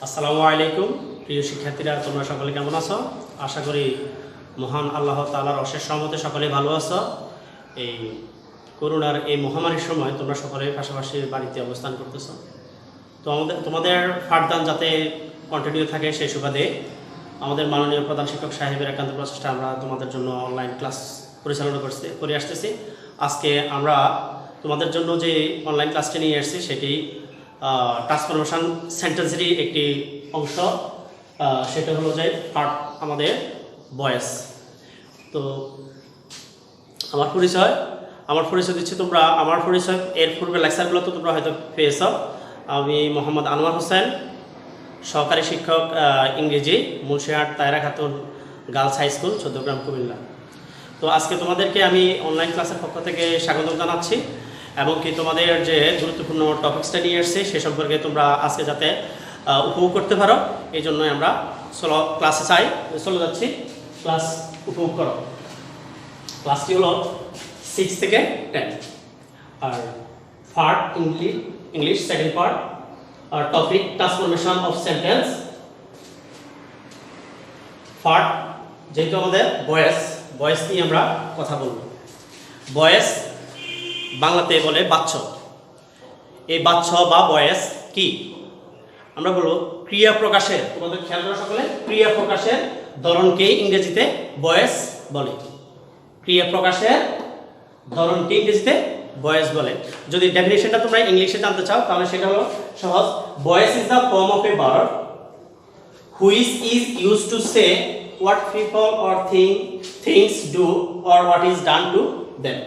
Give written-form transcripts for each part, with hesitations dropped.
আসসালামু আলাইকুম প্রিয় শিক্ষার্থীরা, তোমরা সকলে কেমন আছো? আশা করি মহান আল্লাহ তাআলার অশেষ রহমতে সকলে ভালো আছো। এই করোনার এই মহামারীর সময় তোমরা সকলে পাশাপাশি বাড়িতে অবস্থান করতেছো। তো তোমাদের পাঠদান যাতে কন্টিনিউ থাকে সেই সুবাদে আমাদের মাননীয় প্রধান শিক্ষক সাহেবের একান্ত প্রচেষ্টা আমরা তোমাদের জন্য অনলাইন ক্লাস পরিচালনা করে আসতেছি। আজকে আমরা তোমাদের জন্য যে অনলাইন ক্লাসটি নিয়ে আসছি সেটি ট্রান্সফরমেশন সেন্টেন্সেরই একটি অংশ, সেটা হলো যে পার্ট আমাদের ভয়েস। তো আমার পরিচয় দিচ্ছি। তোমরা আমার পরিচয় এর পূর্বে লেকচারগুলো তো তোমরা হয়তো পেয়েছ। আমি মোহাম্মদ আনোয়ার হোসেন, সহকারী শিক্ষক ইংরেজি, Munshihat Tayra Khatun girls high school, Chauddagram, Comilla. তো আজকে তোমাদেরকে আমি অনলাইন ক্লাসের পক্ষ থেকে স্বাগত জানাচ্ছি এবং কি তোমাদের যে গুরুত্বপূর্ণ টপিক্সটা নিয়ে এসেছি সে সম্পর্কে তোমরা আজকে যাতে উপভোগ করতে পারো এই জন্যই আমরা ক্লাসে চলে যাচ্ছি। ক্লাস উপভোগ করো। ক্লাসটি হলো 6 থেকে 10 আর পার্ট ইংলিশ সেকেন্ড পার্ট আর topic transformation of sentence. Part যেহেতু আমাদের ভয়েস নিয়ে আমরা কথা বলবো। ভয়েস বাংলাতে বলে বাচ্চ। এই বাচ্চ বা ভয়েস কি? আমরা বলবো ক্রিয়া প্রকাশের, তোমাদের খেয়াল করা সকলে, ক্রিয়া প্রকাশের ধরনকে ইংরেজিতে ভয়েস বলে। ক্রিয়া প্রকাশের ধরনকে ইংরেজিতে ভয়েস বলে। যদি ডেফিনেশনটা তোমরা ইংলিশে জানতে চাও তাহলে সেটা হলো সহজ। Voice is the form of A verb which is used to say what people or things do or what is done to them.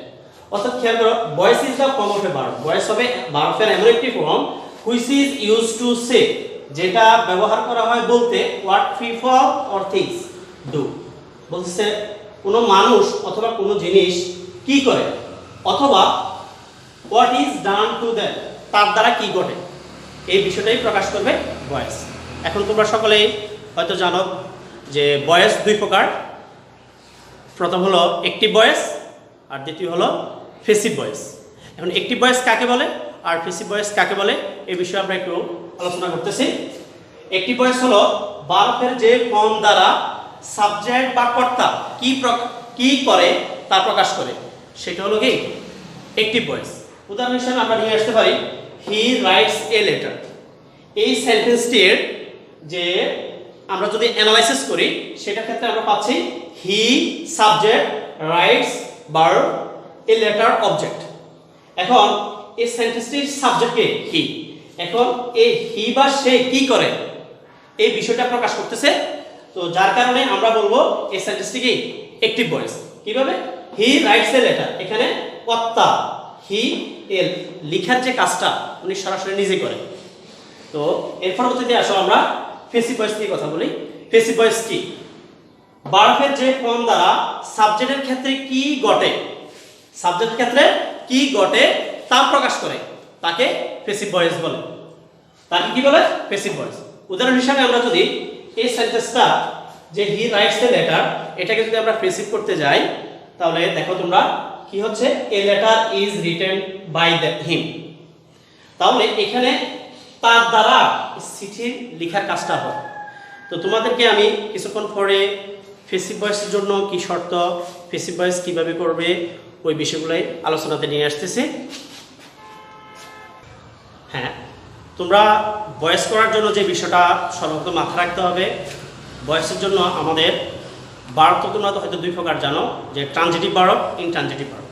অর্থাৎ খেয়াল করো, voice is the form of A verb. Voice হবে ভার্বের এমন একটি form which is used to say, যেটা ব্যবহার করা হয় বলতে what people or things do, বলছে কোনো মানুষ অথবা কোনো জিনিস কি করে, অথবা what is done to them, তার দ্বারা কি ঘটে, এই বিষয়টাই প্রকাশ করবে ভয়েস। এখন তোমরা সকলেই হয়তো জানো যে ভয়েস দুই প্রকার। প্রথম হলো অ্যাক্টিভ ভয়েস আর দ্বিতীয় হলো প্যাসিভ ভয়েস। এখন অ্যাক্টিভ ভয়েস কাকে বলে আর প্যাসিভ ভয়েস কাকে বলে এই বিষয়ে আমরা একটু আলোচনা করতেছি। অ্যাক্টিভ ভয়েস হলো ভার্বের যে ফর্ম দ্বারা সাবজেক্ট বা কর্তা কি করে তা প্রকাশ করে, সেটা হলো কি অ্যাক্টিভ ভয়েস। উদাহরণ হিসেবে আমরা নিয়ে আসতে পারি হি রাইটস এ লেটার। এই সেন্টেন্সটির যে আমরা যদি অ্যানালাইসিস করি সেটার ক্ষেত্রে আমরা পাচ্ছি he subject, rights verb, a letter object. এখন এই সেন্টেন্সটির সাবজেক্টকে হি, এখন এই হি বা সে কি করে এই বিষয়টা প্রকাশ করতেছে। তো যার কারণে আমরা বলবো এই সেন্টেন্সটি কি অ্যাক্টিভ ভয়েস। কিভাবে? হি রাইটস এ লেটার, এখানে কর্তা হি এর লেখার যে কাজটা উনি সরাসরি নিজে করে। তো এর পরবর্তীতে আসো আমরা প্যাসিভ ভয়েস নিয়ে কথা বলি। প্যাসিভ ভয়েস কি? ভার্বের যে ফর্ম দ্বারা সাবজেক্টের ক্ষেত্রে কি ঘটে, সাবজেক্টের ক্ষেত্রে কি ঘটে তা প্রকাশ করে, তাকে প্যাসিভ ভয়েস বলে। তাকে কি বলে? Passive voice. উদাহরণ হিসেবে আমরা যদি এই সেন্টেন্সটা যে হি রাইটস এ লেটার, এটাকে যদি আমরা প্যাসিভ করতে যাই তাহলে দেখো তোমরা কি হচ্ছে, a letter is written by him. তাহলে এখানে তার দ্বারা চিঠি লেখার কাজটা হয়। তো তোমাদেরকে আমি কিছুক্ষণ পরে প্যাসিভ ভয়েসের জন্য কি শর্ত, প্যাসিভ ভয়েস কিভাবে করবে ওই বিষয়গুলোই আলোচনাতে নিয়ে আসতেছি। হ্যাঁ, তোমরা ভয়েস করার জন্য যে বিষয়টা সর্বপ্রথম মাথায় রাখতে হবে, ভয়েসের জন্য আমাদের ভার্ব তো তোমরা তো হয়তো দুই প্রকার জানো, যে ট্রানজিটিভ ভার্ব, ইনট্রানজিটিভ ভার্ব।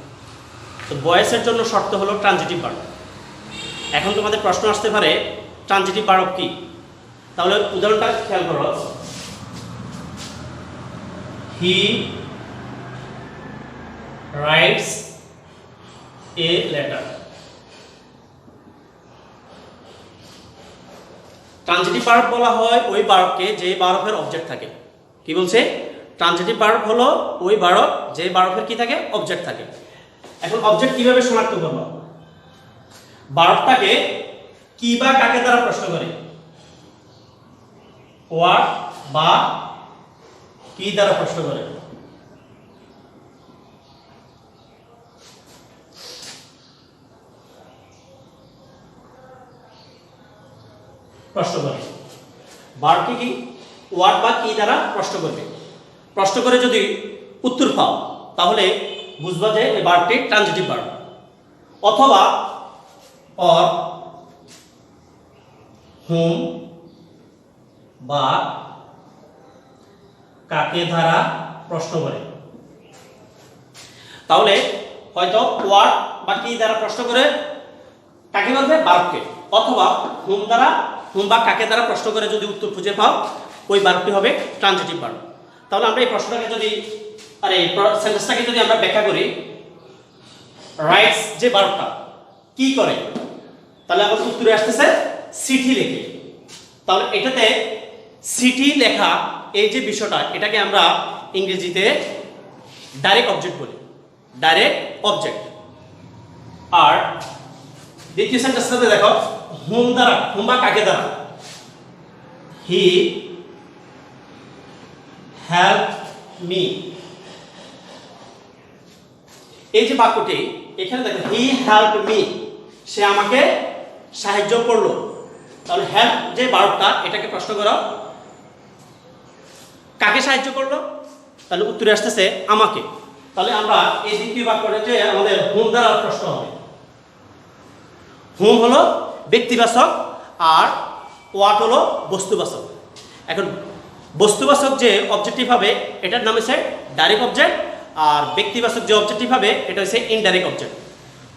তো ভয়েসের জন্য শর্ত হলো ট্রানজিটিভ ভার্ব। এখন তোমাদের প্রশ্ন আসতে পারে ট্রানজিটিভ ভার্ব কি? তাহলে উদাহরণটা খেয়াল করো, he writes a letter. Transitive verb বলা হয় ওই ভার্বকে যে ভার্বের অবজেক্ট থাকে। কি বলছে? ট্রানজিটিভ ভার্ব হলো ওই ভার্ব যে ভার্বের কি থাকে, অবজেক্ট থাকে। এখন অবজেক্ট কিভাবে শনাক্ত করব? ভার্বটাকে কি বা কাকে দ্বারা প্রশ্ন করে, হোয়াট বা কি দ্বারা প্রশ্ন করে। প্রশ্ন করে ভার্বটি কি ওয়ার্ড বা কি দ্বারা প্রশ্ন করবে। প্রশ্ন করে যদি উত্তর পাও তাহলে বুঝবা যে এই ভার্বটি ট্রানজিটিভ ভার্ব। অথবা অর হুম বা কাকে দ্বারা প্রশ্ন করে। তাহলে হয়তো ওয়ার্ড বা কি দ্বারা প্রশ্ন করে কাকে বলবে, ভার্বকে। অথবা হুম দ্বারা, হুম বা কাকে দ্বারা প্রশ্ন করে যদি উত্তর খুঁজে পাও ওই ভার্বটি হবে ট্রানজিটিভ ভার্ব। তাহলে আমরা এই প্রশ্নটাকে যদি আর এই সেন্টেন্সটাকে যদি আমরা ব্যাখ্যা করি, রাইটস যে ভার্বটা কি করে, তাহলে আমাদের উত্তরে আসতেছে সিটি লেখে। তাহলে এটাতে সিটি লেখা এই যে বিষয়টা, এটাকে আমরা ইংরেজিতে ডাইরেক্ট অবজেক্ট বলি, ডাইরেক্ট অবজেক্ট। আর দ্বিতীয় সেন্টেন্সটাতে দেখো হুম দ্বারা, হুম বা কাকে দ্বারা, হি হেল্প মি। এই যে বাক্যটি এখানে দেখো হি হেল্প মি, সে আমাকে সাহায্য করলো। তাহলে হেল্প যে ভার্বটা এটাকে প্রশ্ন করো কাকে সাহায্য করলো, তাহলে উত্তরে আসতেছে আমাকে। তাহলে আমরা এই দ্বিতীয় বাক্যটা যে আমাদের হুম দ্বারা প্রশ্ন হবে। হুম হলো ব্যক্তিবাচক আর ওয়াট হলো বস্তুবাচক। এখন বস্তুবাচক যে অবজেক্টিভ হবে এটার নাম হচ্ছে ডাইরেক্ট অবজেক্ট, আর ব্যক্তিবাচক যে অবজেক্টিভ হবে এটা হচ্ছে ইনডাইরেক্ট অবজেক্ট।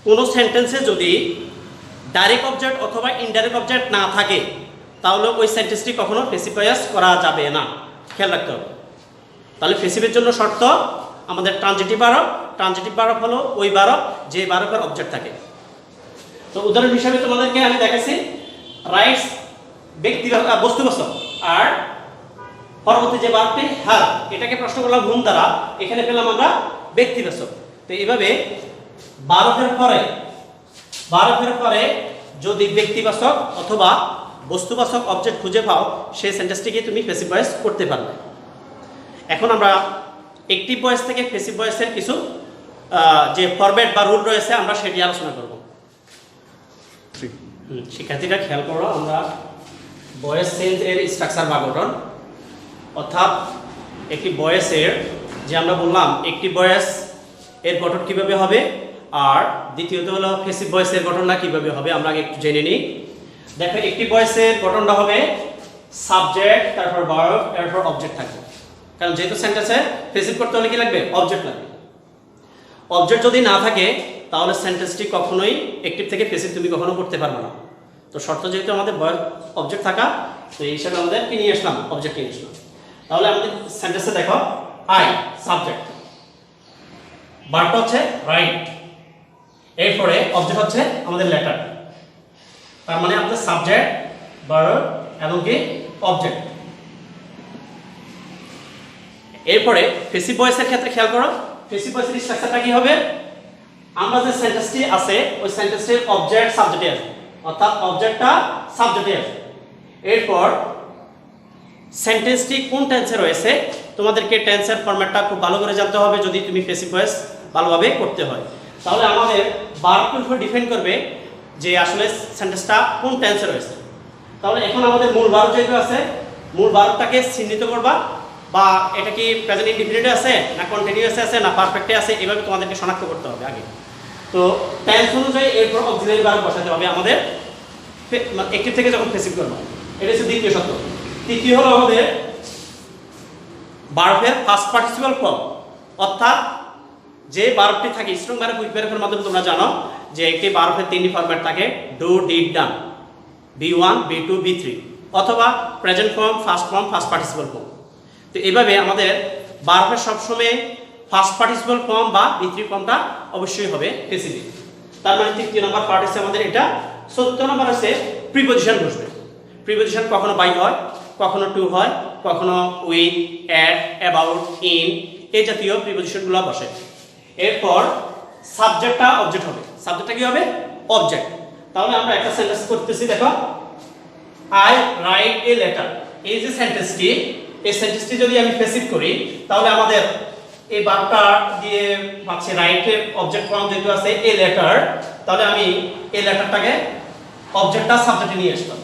কোনো সেন্টেন্সে যদি ডাইরেক্ট অবজেক্ট অথবা ইনডাইরেক্ট অবজেক্ট না থাকে তাহলে ওই সেন্টেন্সটি কখনো প্যাসিভ ভয়েস করা যাবে না, খেয়াল রাখতে হবে। তাহলে প্যাসিভের জন্য শর্ত আমাদের ট্রানজিটিভ ভার্ব। ট্রানজিটিভ ভার্ব হলো ওই ভার্ব যে ভার্বের অবজেক্ট থাকে। তো উদাহরণ হিসেবে তোমাদেরকে আমি দেখাচ্ছি রাইটস ব্যক্তি বস্তুবাচক, আর পরবর্তী যে ভার্বটি হেল্প এটাকে প্রশ্ন করলাম হুম দ্বারা, এখানে পেলাম আমরা ব্যক্তিবাচক। তো এইভাবে ভার্বের পরে যদি ব্যক্তিবাচক অথবা বস্তুবাচক অবজেক্ট খুঁজে পাও সেই সেন্টেন্সটিকে তুমি প্যাসিভ ভয়েস করতে পারবে। এখন আমরা অ্যাক্টিভ ভয়েস থেকে প্যাসিভ ভয়েসের কিছু যে ফরম্যাট বা রুল রয়েছে আমরা সেটি আলোচনা করব। শিক্ষার্থীরা খেয়াল করো, আমরা ভয়েস চেঞ্জ এর স্ট্রাকচার বা গঠন, অর্থাৎ একটি ভয়েসের যে আমরা বললাম একটি ভয়েস এর গঠন কিভাবে হবে, আর দ্বিতীয়ত হলো প্যাসিভ ভয়েসের গঠনটা কিভাবে হবে আমরা আগে একটু জেনে নিই। দেখো একটি ভয়েসের গঠনটা হবে সাবজেক্ট, তারপর ভার্ব, তারপর অবজেক্ট থাকবে। কারণ যেহেতু সেন্টেন্সে প্যাসিভ করতে হলে কি লাগবে, অবজেক্ট লাগবে। অবজেক্ট যদি না থাকে তাহলে সেন্টেন্সটি কখনোই অ্যাক্টিভ থেকে প্যাসিভ তুমি কখনো করতে পারবে না। তো শর্ত যেহেতু আমাদের অবজেক্ট থাকা, তো এই হিসাবে আমাদের কি নিয়ে আসলাম, অবজেক্ট নিয়ে আসলাম। তাহলে আমাদের সেন্টেন্সে দেখো আই সাবজেক্ট, ভার্বটা হচ্ছে রাইট, এরপরে অবজেক্ট হচ্ছে আমাদের লেটার। তার মানে আমাদের সাবজেক্ট, ভার্ব এবং কি অবজেক্ট। এরপরে প্যাসিভ ভয়েসের ক্ষেত্রে খেয়াল করো, প্যাসিভ ভয়েসের স্ট্রাকচারটা কি হবে, আমরা যে সেন্টেন্সটি আছে ওই সেন্টেন্সটির অবজেক্ট সাবজেক্টে আসবে, অর্থাৎ অবজেক্টটা সাবজেক্টে আসবে। এরপর সেন্টেন্সটি কোন টেন্সে রয়েছে, তোমাদেরকে টেন্সের ফরম্যাটটা খুব ভালো করে জানতে হবে যদি তুমি প্যাসিভ ভয়েস ভালোভাবে করতে হয়। তাহলে আমাদের ভার্বের উপর ডিপেন্ড করবে যে আসলে সেন্টেন্সটা কোন টেন্সে রয়েছে। তাহলে এখন আমাদের মূল ভার্ব যেহেতু আছে, মূল ভার্বটাকে চিহ্নিত করবা, বা এটা কি প্রেজেন্ট ইনডিফিনিটে আছে না কন্টিনিউয়াসে আছে না পারফেক্টে আছে, এভাবে তোমাদেরকে শনাক্ত করতে হবে আগে। তো টেন্স অনুযায়ী এরপর অক্সিলারি ভার্ব বসাতে হবে আমাদের অ্যাক্টিভ থেকে যখন প্যাসিভ করবো। এটা হচ্ছে দ্বিতীয় শর্ত। তৃতীয় হলো আমাদের ভার্বের ফার্স্ট পার্টিসিপাল ফর্ম, অর্থাৎ যে ভার্বটি থাকে স্ট্রং ভার্ব উইক ভার্বের মাধ্যমে তোমরা জানো যে একটি ভার্বের তিনটি ফরম্যাট থাকে, do, did, done, B1, B2, B3, অথবা present form, first form, first participle form. তো এইভাবে আমাদের ভার্বের সবসময় ফার্স্ট পার্টিসিপাল ফর্ম বা B3 ফর্মটা অবশ্যই হবে প্যাসিভ। তার মানে তৃতীয় নম্বর পার্ট হচ্ছে আমাদের এটা। চতুর্থ নম্বর হচ্ছে প্রিপজিশন বসবে। প্রিপজিশন কখনো বাই হয়, কখনো টু হয়, কখনো উইথ, অ্যাট, অ্যাবাউট, ইন, এই জাতীয় প্রিপজিশনগুলো বসে। এরপর সাবজেক্টটা অবজেক্ট হবে। সাবজেক্টটা কি হবে, অবজেক্ট। তাহলে আমরা একটা সেন্টেন্স করতেছি, দেখো আই রাইট এ লেটার। এই যে সেন্টেন্সটি, এই সেন্টেন্সটি যদি আমি প্যাসিভ করি তাহলে আমাদের এই ভার্বটা দিয়ে পাচ্ছি রাইটের অবজেক্ট ফর্ম যেহেতু আছে এ লেটার, তাহলে আমি এই লেটারটাকে অবজেক্টটা সাবজেক্টে নিয়ে আসলাম।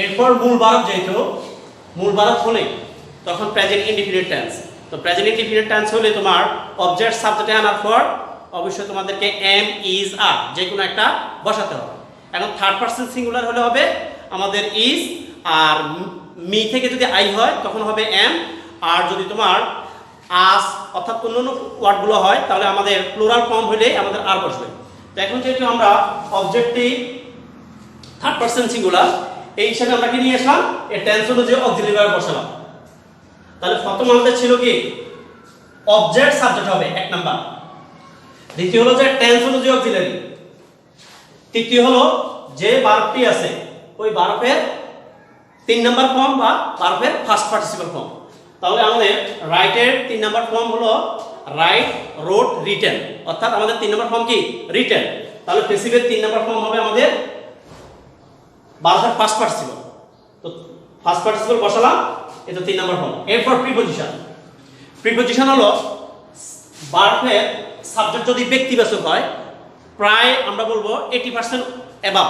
এরপর মূল ভার্ব যেহেতু মূল বারক হলে তখন প্রেজেন্ট ইনডিফিনিট টেন্স। তো প্রেজেন্ট ইনডিফিনিট টেন্স হলে তোমার অবজেক্ট সাবজেক্টে আনার পর অবশ্যই তোমাদেরকে এম ইজ আর যে কোনো একটা বসাতে হবে। এখন থার্ড পারসন সিঙ্গুলার হলে হবে আমাদের ইজ, আর মি থেকে যদি আই হয় তখন হবে এম, আর যদি তোমার আস অর্থাৎ অন্যান্য ওয়ার্ডগুলো হয় তাহলে আমাদের প্লুরাল ফর্ম হলে আমাদের আর বসবে। তো এখন যেহেতু আমরা অবজেক্টটি থার্ড পারসন সিঙ্গুলার, এই হিসাবে আমরা কি নিয়ে আসলাম, এই টেন্স অনুযায়ী অক্সিলারি ভার্ব বসালাম। তাহলে প্রথম আমাদের ছিল কি অবজেক্ট সাবজেক্ট হবে এক নাম্বার, দ্বিতীয় হলো যে টেন্স অনুযায়ী অক্সিলারি, তৃতীয় হলো যে ভার্বটি আছে ওই ভার্বের 3 নাম্বার ফর্ম বা ভার্বের ফার্স্ট পার্টিসিপল ফর্ম। তাহলে আমাদের রাইটের 3 নাম্বার ফর্ম হলো রাইট, রোট, রিটেন, অর্থাৎ আমাদের 3 নাম্বার ফর্ম কি রিটেন। তাহলে প্যাসিভের 3 নাম্বার ফর্ম হবে আমাদের ভার্বের ফার্স্ট পার্টিসিপল। তো ফার্স্ট পার্টিসিপল বসালাম, এটা 3 নাম্বার ফর্ম। এরপর প্রিপজিশন। প্রিপজিশন হলো ভার্বের সাবজেক্ট যদি ব্যক্তিবাচক হয় প্রায় আমরা বলবো 80% অ্যাবাভ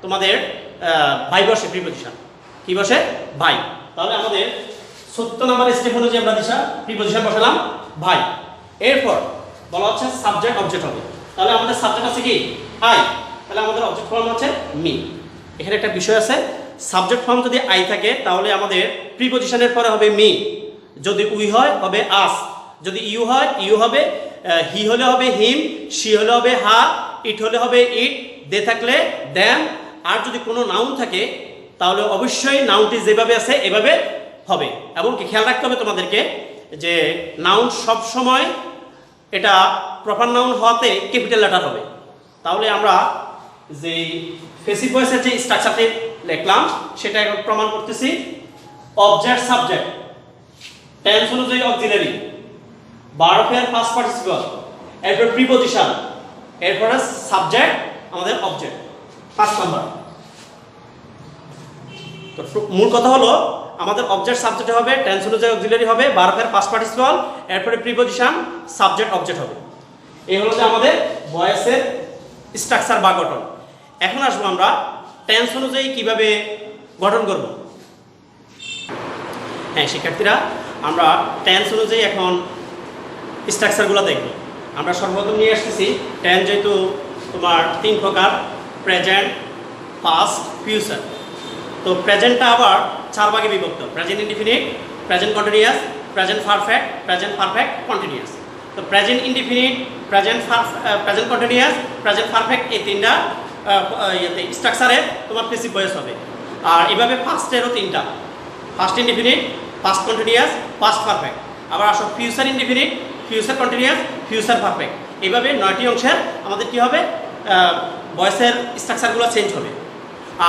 তোমাদের ভাই বসে প্রিপজিশন। কি বসে? ভাই। তাহলে আমাদের 70 নাম্বার স্টেপ হলো যে আমরা দিশা প্রিপজিশন বসালাম ভাই। এরপর বলা হচ্ছে সাবজেক্ট অবজেক্ট হবে। তাহলে আমাদের সাবজেক্ট আছে কি আই, তাহলে আমাদের অবজেক্ট ফর্ম হচ্ছে মি। এখানে একটা বিষয় আছে, সাবজেক্ট ফর্ম যদি আই থাকে তাহলে আমাদের প্রিপজিশনের পরে হবে মি, যদি উই হয় হবে আস, যদি ইউ হয় ইউ হবে, হি হলে হবে হিম, শি হলে হবে হার, ইট হলে হবে ইট, দে থাকলে দেম। আর যদি কোনো নাউন থাকে তাহলে অবশ্যই নাউনটি যেভাবে আছে এভাবে হবে। এবং কি খেয়াল রাখতে হবে তোমাদেরকে যে নাউন সব সময় এটা প্রপার নাউন হওয়াতে ক্যাপিটাল লেটার হবে। তাহলে আমরা যে প্যাসিভ ভয়েসের যে স্ট্রাকচারটি লিখলাম সেটা এখন প্রমাণ করতেছি। অবজেক্ট সাবজেক্ট, টেন্স অনুযায়ী অক্সিলারি, ভার্বের ফার্স্ট পার্টিসিপল, এরপর প্রিপজিশন, এরপরে সাবজেক্ট আমাদের অবজেক্ট 5 নাম্বার। তো মূল কথা হলো আমাদের অবজেক্ট সাবজেক্ট হবে, টেন্স অনুযায়ী অক্সিলারি হবে, ভার্বের ফার্স্ট পার্টিসিপল, এরপরে প্রিপজিশন, সাবজেক্ট অবজেক্ট হবে। এই হলো যে আমাদের ভয়েসের স্ট্রাকচার বা গঠন। এখন আসবো আমরা টেন্স অনুযায়ী কিভাবে গঠন করব। হ্যাঁ শিক্ষার্থীরা, আমরা টেন্স অনুযায়ী এখন স্ট্রাকচারগুলো দেখব। আমরা সর্বপ্রথম নিয়ে আসতেছি টেন্স, যেহেতু তোমার 3 প্রকার, প্রেজেন্ট, পাস্ট, ফিউচার। তো প্রেজেন্টটা আবার 4 ভাগে বিভক্ত: present indefinite, present continuous, present perfect, present perfect continuous. তো present indefinite, present continuous, present perfect, এই 3টা স্ট্রাকচারে তোমার প্যাসিভ ভয়েস হবে। আর এভাবে পাস্টেরও 3টা: past indefinite, past continuous, past perfect. আবার আসো future indefinite, future continuous, future perfect. এইভাবে 9টি অংশের আমাদের কি হবে ভয়েসের স্ট্রাকচারগুলো চেঞ্জ হবে।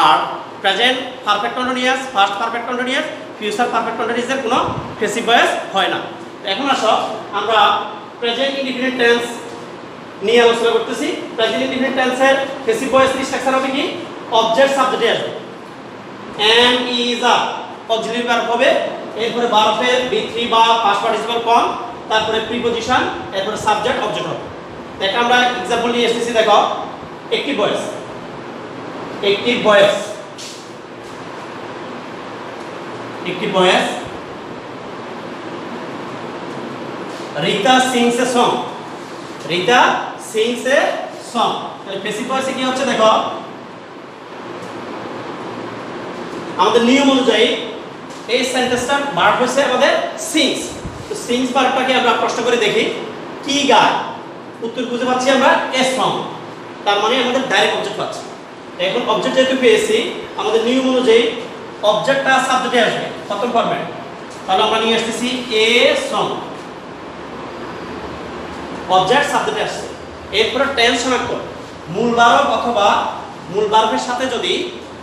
আর present perfect continuous, past perfect continuous, future perfect কন্টিনিউয়াসের কোনো প্যাসিভ ভয়েস হয় না। এখন আসো আমরা প্রেজেন্ট ইনডিফিনিট টেন্স নিয়ে আলোচনা করতেছি। প্রেজেন্ট ইনডিফিনিট টেন্সের প্যাসিভ ভয়েসের স্ট্রাকচার হবে কি অবজেক্ট সাবজেক্টে আসবে, am is a auxiliary verb হবে, এরপরে ভার্বের V3 বা পাস্ট পার্টিসিপল ফর্ম, তারপরে প্রিপজিশন, এরপরে সাবজেক্ট অবজেক্ট হবে। দেখো আমরা एग्जांपल নিয়ে এসেছি। দেখো একটি ভয়েস, একটি ভয়েস, একটি voice, Rita sings a song, Rita sings a song. তাহলে প্যাসিভ ভয়েসে কি হচ্ছে দেখো, আমাদের নিয়ম অনুযায়ী এই সেন্টেন্সটার ভার্ব হচ্ছে আমাদের সিংস। তো সিংস ভার্বটাকে আমরা প্রশ্ন করে দেখি কি গায়, উত্তর খুঁজে পাচ্ছি আমরা এ সং, তার মানে আমাদের ডাইরেক্ট অবজেক্ট পাচ্ছি। এখন অবজেক্ট যেহেতু পেয়েছি আমাদের নিয়ম অনুযায়ী অবজেক্টটা সাবজেক্টে আসবে প্রথম ফরম্যাট। তাহলে আমরা নিয়ে আসতেছি এ সং, অবজেক্ট সাবজেক্টে আসছে। এরপরে টেন্স শনাক্ত, মূল ভার্ব অথবা মূল ভার্বের সাথে যদি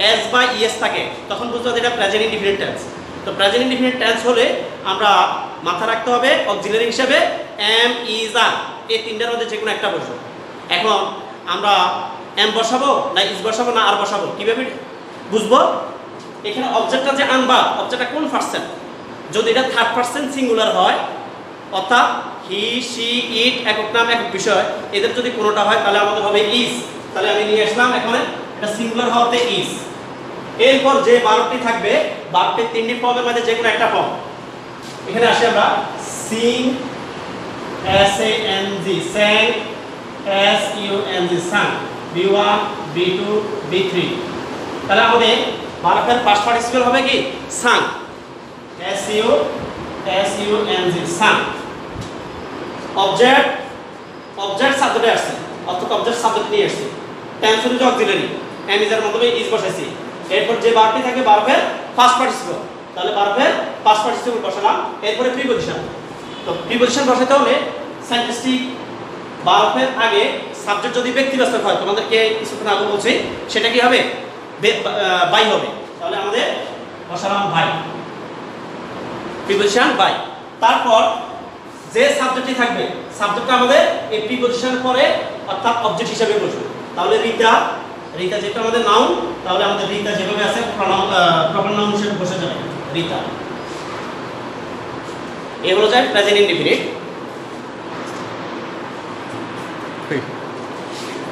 এস বা ইএস থাকে তখন বুঝতে হবে এটা প্রেজেন্ট ইনডিফিনিট টেন্স। তো প্রেজেন্ট ইনডিফিনিট টেন্স হলে আমরা মাথা রাখতে হবে অক্সিলারি হিসেবে এম ইজ আর, এই 3টার মধ্যে যে কোনো একটা বসবো। এখন আমরা এম বসাবো না ইজ বসাবো না আর বসাবো, কিভাবে বুঝবো? এখানে অবজেক্টটা যে আনবা, অবজেক্টটা কোন পার্সন, যদি এটা থার্ড পার্সন সিঙ্গুলার হয় অর্থাৎ হি, শি, ইট, একক নাম একক বিষয়, এদের যদি কোনোটা হয় তাহলে আমাদের হবে ইজ। তাহলে আমি নিয়ে আসলাম এখানে এটা সিঙ্গুলার হওয়াতে ইজ। এরপর যে ভার্বটি থাকবে ভার্বটির তিনটি ফর্মের মধ্যে যে কোনো একটা ফর্ম। এখানে আসি আমরা Singh SANG sang SUNG sang B1 B2 B3 তাহলে আমাদের ভার্বের পাস্ট পার্টিসিপল হবে কি sang SUNG sang অবজেক্ট সাবজেক্টে আসছে অর্থাৎ অবজেক্ট সাবজেক্ট নিয়ে আসছে টেন্স হচ্ছে অক্সিলারি এম ইজ এর মাধ্যমে ইজ বসাইছি এরপর যে ভার্বটি থাকে ভার্বের পাস্ট পার্টিসিপল তাহলে ভার্বের পাস্ট পার্টিসিপল বসালাম এরপরে প্রিপজিশন তো প্রিপজিশন বসাতে হলে সাইন্টিস্টিক ভার্বের আগে সাবজেক্ট যদি ব্যক্তিবাচক হয় তোমাদেরকে কিছুক্ষণ আগে বলছি সেটা কি হবে বাই হবে তাহলে আমাদের বসালাম বাই প্রিপজিশন বাই তারপর যে সাবজেক্টটি থাকবে সাবজেক্টটা আমাদের এই প্রিপজিশন পরে অর্থাৎ অবজেক্ট হিসেবে বসবে তাহলে রিতা যেটা আমাদের নাউন তাহলে আমাদের রিতা যেভাবে আছে প্রপার নাউন হিসেবে বসে যাবে রিতা এই হলো যায় প্রেজেন্ট ইনডিফিনিট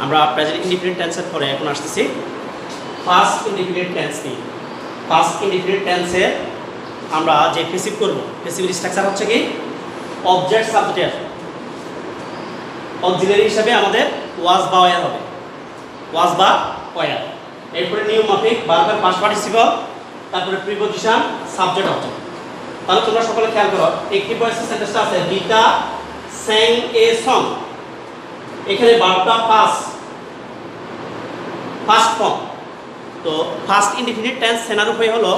আমরা প্রেজেন্ট ইনডিফিনিট টেন্সের পরে এখন আসতেছি পাস্ট ইনডিফিনিট টেন্স কি পাস্ট ইনডিফিনিট টেন্সে আমরা যে প্যাসিভ করব প্যাসিভের স্ট্রাকচার হচ্ছে কি অবজেক্ট সাবজেক্ট অক্সিলারি হিসেবে আমাদের ওয়াজ বা ওয়্যার হবে ওয়াজ বা ওয়্যার এরপরে নিয়ম মাফিক ভার্বের পাস্ট পার্টিসিপল তারপরে প্রিপজিশন সাবজেক্ট অবজেক্ট তাহলে তোমরা সকলে খেয়াল করো একটি ভয়েসের সেন্টেন্সটা আছে রিতা sang a song এখানে ভার্বটা ফার্স্ট ফর্ম তো ফার্স্ট ইনডিফিনিট টেন্স সেনার উপরে হলো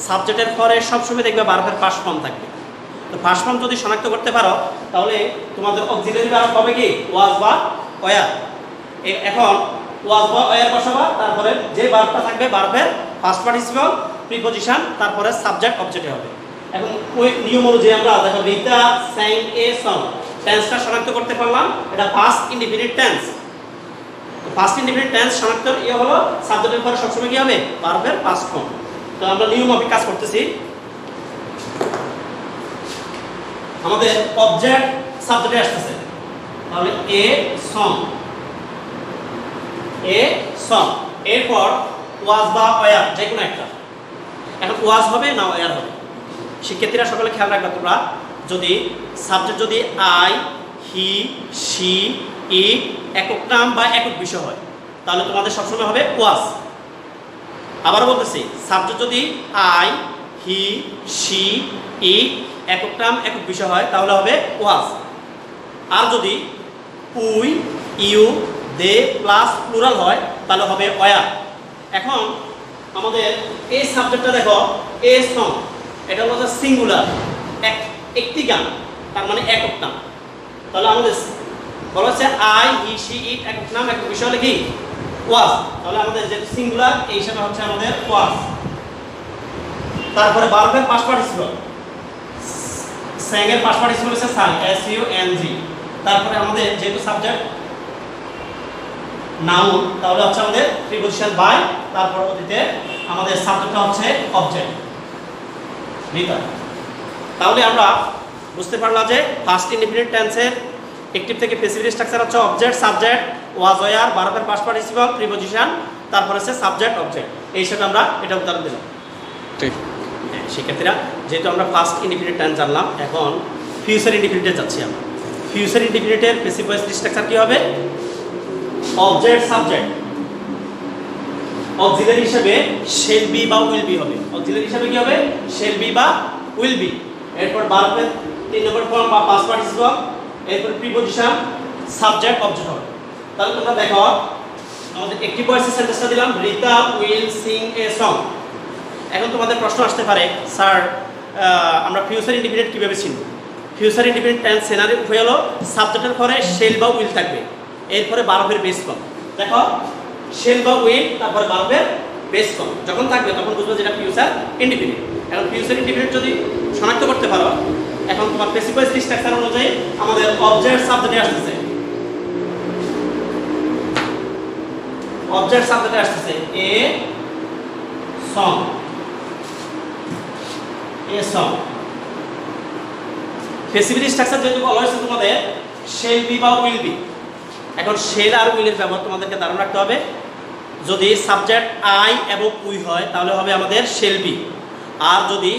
সাবজেক্টের পরে সবসময় দেখবে ভার্বের ফার্স্ট ফর্ম থাকবে তো ফার্স্ট ফর্ম যদি শনাক্ত করতে পারো তাহলে তোমাদের অক্সিলারি ভার্ব হবে কি ওয়াজ বা ওয়্যার এখন ওয়াজ বা ওয়্যার বসাবা তারপরে যে ভার্বটা থাকবে ভার্বের ফার্স্ট পার্টিসিপল প্রিপজিশন তারপরে সাবজেক্ট অবজেক্ট হবে এখন ওই নিয়ম অনুযায়ী আমরা দেখো রিতা sang a song টেন্সটা শনাক্ত করতে পারলাম এটা first indefinite tense first indefinite tense শনাক্ত হলো সাবজেক্টের পরে সবসময় কি হবে ভার্বের পাস্ট ফর্ম তো আমরা নিয়ম মাফিক কাজ করতেছি আমাদের অবজেক্ট সাবজেক্টে আসতেছে তাহলে এ সং এরপর ওয়াজ বা ওয়্যার যে কোনো একটা এখন ওয়াজ হবে না ওয়্যার হবে শিক্ষার্থীরা সকলে খেয়াল রাখবে তোমরা যদি সাবজেক্ট যদি আই হি শি ইট একক নাম বা একক বিষয় হয় তাহলে তোমাদের সবসময় হবে ওয়াজ আবার বলতেছি সাবজেক্ট যদি আই হি শি ইট একক নাম একক বিষয় হয় তাহলে হবে ওয়াজ আর যদি we you they plus plural হয় তাহলে হবে ওয়্যার এখন আমাদের এই সাবজেক্টটা দেখো এ সং এটা হলো সিঙ্গুলার একটি গান তার মানে একক নাম তাহলে আমাদের বলা হচ্ছে আই হি শি ইট একক নাম একক বিষয় হলে কি ওয়াজ তাহলে আমাদের যে সিঙ্গুলার এই হিসাবে হচ্ছে আমাদের ওয়াজ তারপরে ভার্বের পাস্ট পার্টিসিপল sang এর পাস্ট পার্টিসিপল হচ্ছে sang SUNG তারপরে আমাদের যেহেতু সাবজেক্ট নাউন তাহলে হচ্ছে আমাদের প্রিপজিশন বাই তারপর অতীতে আমাদের সাবজেক্টটা হচ্ছে অবজেক্ট রিতা তাহলে আমরা বুঝতে পারলাম যে ফার্স্ট ইনডিফিনিট টেন্সের অ্যাক্টিভ থেকে প্যাসিভ স্ট্রাকচার হচ্ছে অবজেক্ট সাবজেক্ট ওয়াজ ওয়্যার ভার্বের পাস্ট পার্টিসিপল প্রিপজিশন তারপর হচ্ছে সাবজেক্ট অবজেক্ট এই হিসেবে আমরা এটা উদাহরণ দিলাম ঠিক শিক্ষার্থীরা যেহেতু আমরা ফার্স্ট ইনডিফিনিট টেন্স জানলাম এখন ফিউচার ইনডিফিনিটে যাচ্ছি আমরা ফিউচার ইনডিফিনিটের প্যাসিভ ভয়েস স্ট্রাকচার কি হবে অবজেক্ট সাবজেক্ট অক্সিলারি হিসেবে shall be বা will be হবে অক্সিলারি হিসেবে কি হবে shall be বা will be এরপর ভার্বের 3 নম্বর ফর্ম বা পাস্ট পার্টিসিপল এরপর প্রিপজিশন সাবজেক্ট অবজেক্ট হবে তাহলে তোমরা দেখো আমাদের একটি ভয়েসের সেন্টেন্সটা দিলাম Rita will sing a song এখন তোমাদের প্রশ্ন আসতে পারে স্যার আমরা ফিউচার ইনডিফিনিট কিভাবে চিনব ফিউচার ইনডিফিনিট টেন্স সিনারি হলো সাবজেক্টের পরে shall বা will থাকবে এরপরে ভার্বের বেস ফর্ম দেখো shall বা will তারপরে ভার্বের বেস ফর্ম যখন থাকবে তখন বুঝবে যেটা ফিউচার ইনডিফিনিট এখন ফিউচার ইনডিফিনিট যদি শনাক্ত করতে পারো এখন তোমার প্যাসিভ ভয়েস স্ট্রাকচার অনুযায়ী আমাদের অবজেক্ট সাবজেক্টে আসতেছে অবজেক্ট সাবজেক্টে আসতেছে এ সং প্যাসিভ স্ট্রাকচার যেহেতু বলা হয়েছে তোমাদের shall be বা will be এখন shall আর will এর ব্যবহার তোমাদেরকে ধারণা রাখতে হবে যদি সাবজেক্ট আই এবং উই হয় তাহলে হবে আমাদের শেল বি। আর যদি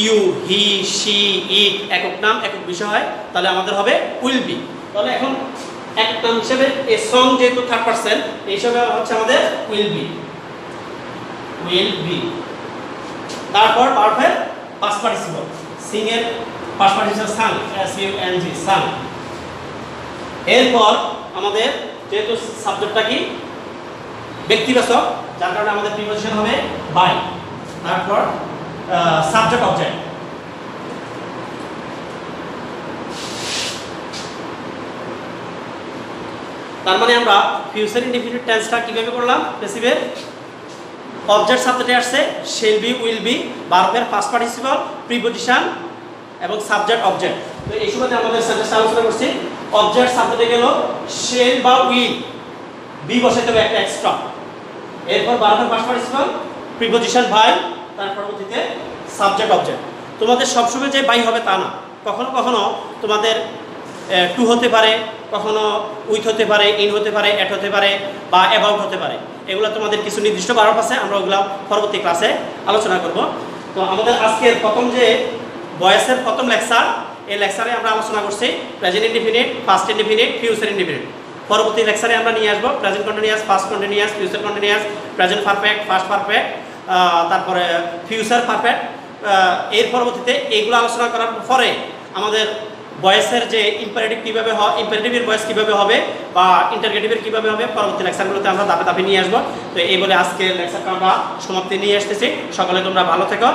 ইউ, হি, শি, ইট একক নাম একক বিষয় হয় তাহলে আমাদের হবে উইল বি। তাহলে এখন এক নাম হিসেবে এ সং যেহেতু থার্ড পারসন এই হিসাবে হচ্ছে আমাদের উইল বি, উইল বি। তারপর ভার্বের পাস্ট পার্টিসিপল, সিং এর পাস্ট পার্টিসিপল সাং, এস ইউ এন জি, সাং। এরপর আমাদের যেহেতু সাবজেক্টটা কি ব্যক্তিবাচক, যার কারণে আমাদের প্রিপোজিশন হবে বাই। তারপর সাবজেক্ট অবজেক্ট, তার মানে আমরা ফিউচার ইনডিফিনিট টেন্সটা কিভাবে করলাম? প্যাসিভের অবজেক্ট সাবজেক্টে আসছে শেল বি, উইল বি, ভার্বের পাস্ট পার্টিসিপল, প্রিপোজিশন এবং সাবজেক্ট অবজেক্ট। তো এই সময়তে আমাদের সেন্টেন্সটা আলোচনা করছি। অবজেক্ট সাবজেক্টে গেল শেল বা উইল, বি বসাইতে হবে একটা এক্সট্রা। এরপর ভার্বের পাস্ট পার্টিসিপল, প্রিপোজিশন বাই, তার পরবর্তীতে সাবজেক্ট অবজেক্ট। তোমাদের সবসময় যে বাই হবে তা না, কখনো কখনো তোমাদের টু হতে পারে, কখনো উইথ হতে পারে, ইন হতে পারে, এট হতে পারে বা অ্যাবাউট হতে পারে। এগুলো তোমাদের কিছু নির্দিষ্ট ভার্ব আছে, আমরা ওগুলো পরবর্তী ক্লাসে আলোচনা করব। তো আমাদের আজকের প্রথম যে ভয়েসের প্রথম লেকচার, এই লেকচারে আমরা আলোচনা করছি present indefinite, past indefinite, future indefinite. পরবর্তী লেকচারে আমরা নিয়ে আসবো present continuous, past continuous, future continuous, present perfect, past perfect, তারপরে ফিউচার পারফেক্ট। এর পরবর্তীতে এইগুলো আলোচনা করার পরে আমাদের ভয়েসের যে ইম্পারেটিভ কীভাবে হয়, ইম্পারেটিভের ভয়েস কীভাবে হবে বা ইন্টারগেটিভের কীভাবে হবে, পরবর্তী লেকচারগুলোতে আমরা ধাপে ধাপে নিয়ে আসবো। তো এই বলে আজকের লেকচারটা আমরা সমাপ্তি নিয়ে আসতেছি। সকলে তোমরা ভালো থেকো।